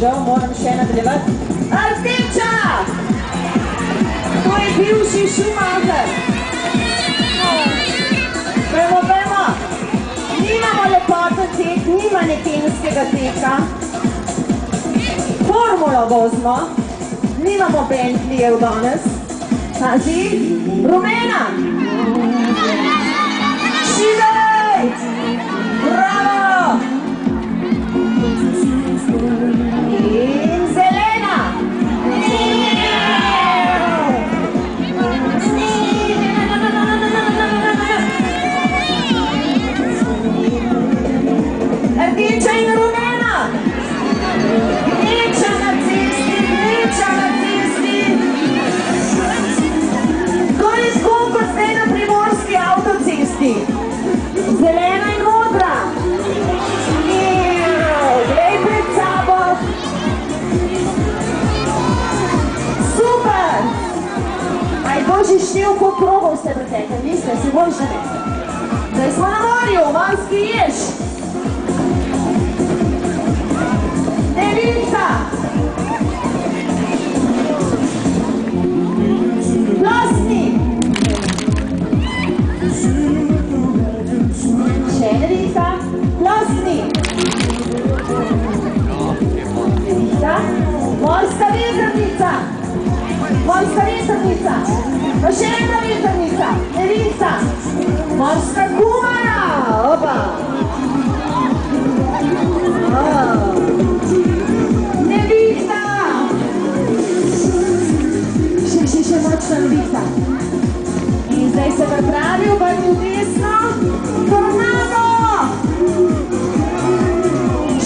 žal moram še nadaljevati. Rdeča! To je bivši Schumacher. Pojmo. Nimamo lepoten tek, nima nekenskega teka. Formulo vozimo. Nimamo Bentleyjev danes. Pazi, rumena. Šibej! Bravo! In zelena! Rdeča in rumena! Rdeča na cesti! Tako kot zdaj na primorski avtocesti. Zelena in modra. Glej pred sabo. Super. Aj boži štel, koliko krogov ste pretekli, niste, si boš da ne. Zdaj smo na morju, vam skiješ. Nevinca. Plasni. Še nevinca. Plasni. Nevinca. Morska vetrnica. Morska vetrnica. Pa še ena vetrnica. Nevinca. Morska kumara. Opa. Nevinca. Še močna nevinca. In zdaj se pripravi, obrni v desno. Tornado.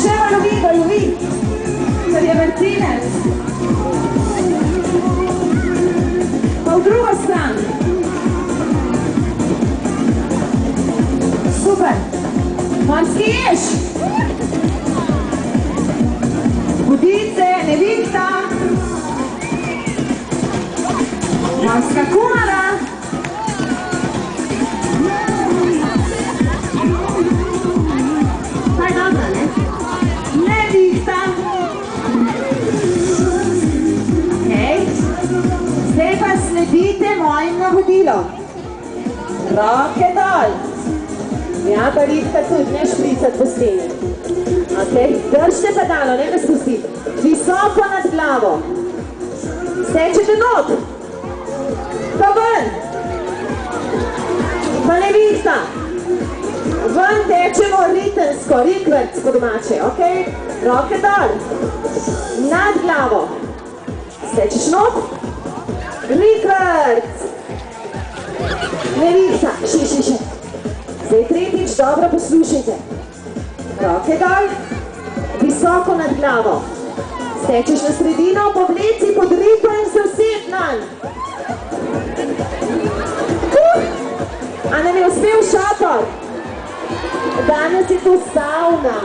Še ga lovi. Ker je Martinez. Pa v drugo stran. Super. Vam skiješ? Budice, nevinca. Morska kumara. Kaj dobra, ne? Nevinca. Zdaj pa sledite mojim navodilom. Roke dol. Ja, pa rihta tudi, ne špricati po steni. Držite pedalo, ne me spustiti. Visoko nad glavo. Stečete not. Pa ven. Pa nevinca. Ven tečemo ritensko, rikverc po domače, ok? Roke dol. Nad glavo. Stečeš not. Rikverc. Nevinca. Še. Zdaj tretjič dobro poslušajte. Roke dol. Visoko nad glavo. Stečeš na sredino, povleci pod rito in se used nanj. A nam je uspel šator? Danes je to sauna.